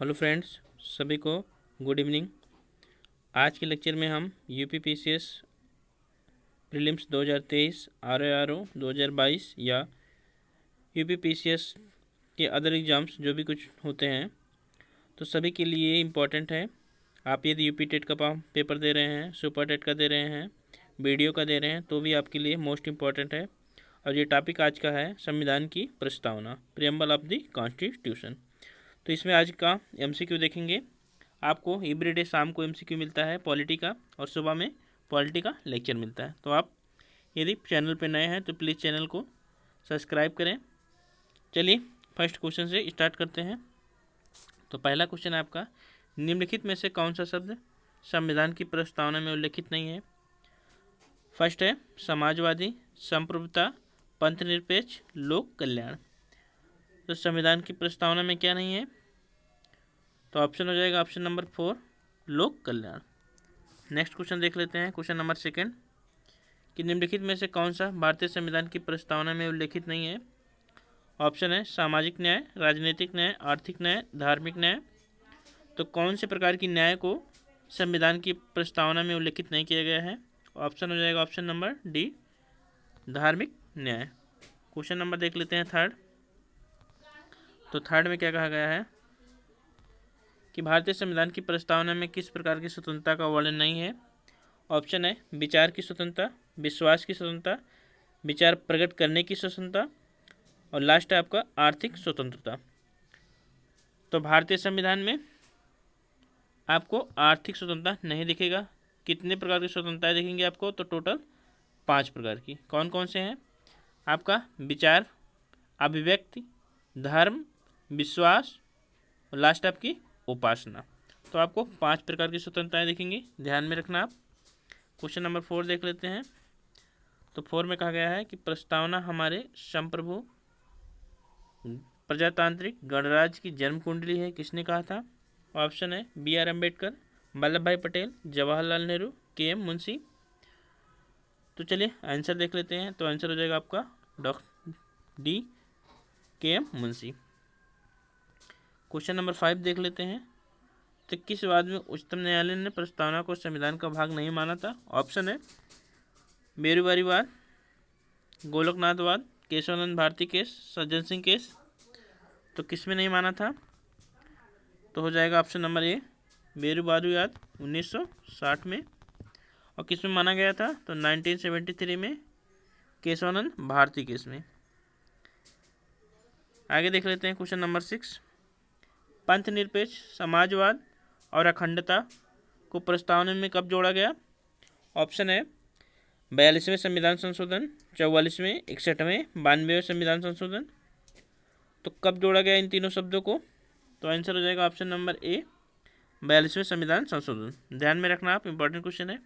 Hello friends, सभी को good evening. आज के लेक्चर में हम यूपीपीसीएस प्रीलिम्स 2023 आरओआरओ 2022 या यूपीपीसीएस के अदर एग्ज़ाम्स जो भी कुछ होते हैं तो सभी के लिए इम्पॉर्टेंट है। आप यदि यूपी टेट का पेपर दे रहे हैं, सुपर टेट का दे रहे हैं, वीडियो का दे रहे हैं तो भी आपके लिए मोस्ट इम्पॉर्टेंट है। और ये टॉपिक आज का है संविधान की प्रस्तावना, प्रियम्बल ऑफ द कॉन्स्टिट्यूशन। तो इसमें आज का एमसीक्यू देखेंगे। आपको एवरीडे शाम को एमसीक्यू मिलता है पॉलिटी का और सुबह में पॉलिटी का लेक्चर मिलता है। तो आप यदि चैनल पर नए हैं तो प्लीज़ चैनल को सब्सक्राइब करें। चलिए फर्स्ट क्वेश्चन से स्टार्ट करते हैं। तो पहला क्वेश्चन है आपका, निम्नलिखित में से कौन सा शब्द संविधान की प्रस्तावना में उल्लेखित नहीं है? फर्स्ट है समाजवादी, संप्रभुता, पंथनिरपेक्ष, लोक कल्याण। तो संविधान की प्रस्तावना में क्या नहीं है? तो ऑप्शन हो जाएगा ऑप्शन नंबर 4, लोक कल्याण। नेक्स्ट क्वेश्चन देख लेते हैं, क्वेश्चन नंबर 2 कि निम्नलिखित में से कौन सा भारतीय संविधान की प्रस्तावना में उल्लेखित नहीं है? ऑप्शन है सामाजिक न्याय, राजनीतिक न्याय, आर्थिक न्याय, धार्मिक न्याय। तो कौन से प्रकार की न्याय को संविधान की प्रस्तावना में उल्लेखित नहीं किया गया है? ऑप्शन हो जाएगा ऑप्शन नंबर डी, धार्मिक न्याय। क्वेश्चन नंबर देख लेते हैं थर्ड। तो थर्ड में क्या कहा गया है कि भारतीय संविधान की प्रस्तावना में किस प्रकार की स्वतंत्रता का वर्णन नहीं है? ऑप्शन है विचार की स्वतंत्रता, विश्वास की स्वतंत्रता, विचार प्रकट करने की स्वतंत्रता और लास्ट है आपका आर्थिक स्वतंत्रता। तो भारतीय संविधान में आपको आर्थिक स्वतंत्रता नहीं दिखेगा। कितने प्रकार की स्वतंत्रताएं दिखेंगी आपको? तो टोटल 5 प्रकार की। कौन कौन से हैं? आपका विचार, अभिव्यक्ति, धर्म, विश्वास और लास्ट आपकी उपासना। तो आपको 5 प्रकार की स्वतंत्रताएं दिखेंगी, ध्यान में रखना आप। क्वेश्चन नंबर 4 देख लेते हैं। तो 4 में कहा गया है कि प्रस्तावना हमारे संप्रभु प्रजातांत्रिक गणराज्य की जन्म कुंडली है। किसने कहा था? ऑप्शन है बी आर अम्बेडकर, वल्लभ भाई पटेल, जवाहरलाल नेहरू, के एम मुंशी। तो चलिए आंसर देख लेते हैं। तो आंसर हो जाएगा आपका डॉक्टर डी, के एम मुंशी। क्वेश्चन नंबर 5 देख लेते हैं। तो किस वाद में उच्चतम न्यायालय ने प्रस्तावना को संविधान का भाग नहीं माना था? ऑप्शन है बेरुवारीवाद, गोलकनाथवाद, केशवानंद भारती केस, सज्जन सिंह केस। तो किस में नहीं माना था? तो हो जाएगा ऑप्शन नंबर ए, बेरुवारीवाद 1960 में। और किस में माना गया था? तो 1973 में, केशवानंद भारती केस में। आगे देख लेते हैं क्वेश्चन नंबर 6, पंथ निरपेक्ष, समाजवाद और अखंडता को प्रस्तावना में कब जोड़ा गया? ऑप्शन है 42वें संविधान संशोधन, 44वें, 61वें, 92वें संविधान संशोधन। तो कब जोड़ा गया इन तीनों शब्दों को? तो आंसर हो जाएगा ऑप्शन नंबर ए, 42वें संविधान संशोधन। ध्यान में रखना आप, इंपॉर्टेंट क्वेश्चन है।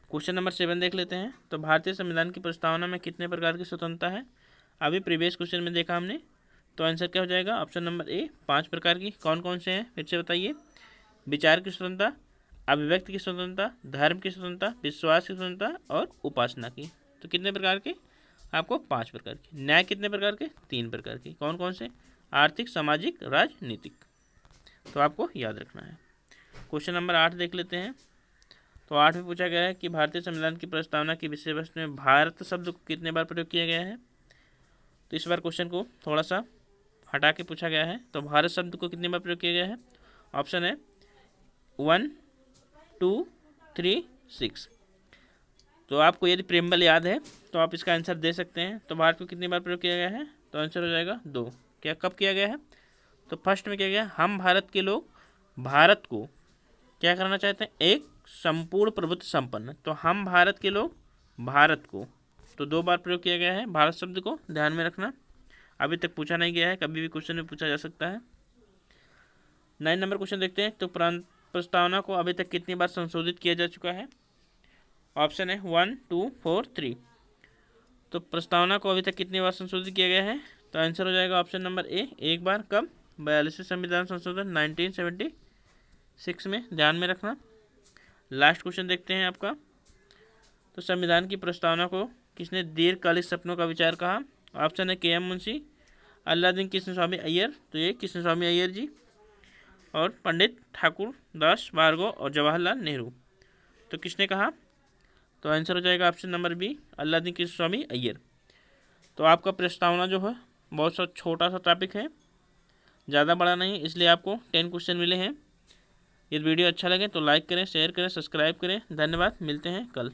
क्वेश्चन नंबर 7 देख लेते हैं। तो भारतीय संविधान की प्रस्तावना में कितने प्रकार की स्वतंत्रता है? अभी प्रीवियस क्वेश्चन में देखा हमने। तो आंसर क्या हो जाएगा? ऑप्शन नंबर ए, 5 प्रकार की। कौन कौन से हैं फिर से बताइए? विचार की स्वतंत्रता, अभिव्यक्ति की स्वतंत्रता, धर्म की स्वतंत्रता, विश्वास की स्वतंत्रता और उपासना की। तो कितने प्रकार के? आपको 5 प्रकार की। न्याय कितने प्रकार के? 3 प्रकार की। कौन कौन से? आर्थिक, सामाजिक, राजनीतिक। तो आपको याद रखना है। क्वेश्चन नंबर 8 देख लेते हैं। तो 8 में पूछा गया है कि भारतीय संविधान की प्रस्तावना की विषय वस्तु में भारत शब्द को कितने बार प्रयोग किया गया है? तो इस बार क्वेश्चन को थोड़ा सा हटा के पूछा गया है। तो भारत शब्द को कितने बार प्रयोग किया गया है? ऑप्शन है 1, 2, 3, 6। तो आपको यदि प्रियम्बल याद है तो आप इसका आंसर दे सकते हैं। तो भारत को कितनी बार प्रयोग किया गया है? तो आंसर हो जाएगा 2। क्या कब किया गया है? तो फर्स्ट में किया गया, हम भारत के लोग भारत को क्या करना चाहते हैं? एक संपूर्ण प्रभुत्व संपन्न। तो हम भारत के लोग भारत को, तो 2 बार प्रयोग किया गया है भारत शब्द को, ध्यान में रखना। अभी तक पूछा नहीं गया है, कभी भी क्वेश्चन में पूछा जा सकता है। 9 नंबर क्वेश्चन देखते हैं। तो प्रस्तावना को अभी तक कितनी बार संशोधित किया जा चुका है? ऑप्शन है 1, 2, 4, 3। तो प्रस्तावना को अभी तक कितनी बार संशोधित किया गया है? तो आंसर हो जाएगा ऑप्शन नंबर ए, 1 बार। कब? 42वें संविधान संशोधन 1976 में, ध्यान में रखना। लास्ट क्वेश्चन देखते हैं आपका। तो संविधान की प्रस्तावना को किसने दीर्घकालिक सपनों का विचार कहा? ऑप्शन है के एम मुंशी, अलाउद्दीन कृष्ण स्वामी अय्यर। तो ये कृष्ण स्वामी अय्यर जी। और पंडित ठाकुर दास भार्गव और जवाहरलाल नेहरू। तो किसने कहा? तो आंसर हो जाएगा option number B, Alladi Krishnaswamy Iyer. तो आपका प्रस्तावना जो है बहुत सा छोटा सा टॉपिक है, ज़्यादा बड़ा नहीं, इसलिए आपको 10 क्वेश्चन मिले हैं। यदि वीडियो अच्छा लगे तो लाइक करें, शेयर करें, सब्सक्राइब करें। धन्यवाद, मिलते हैं कल।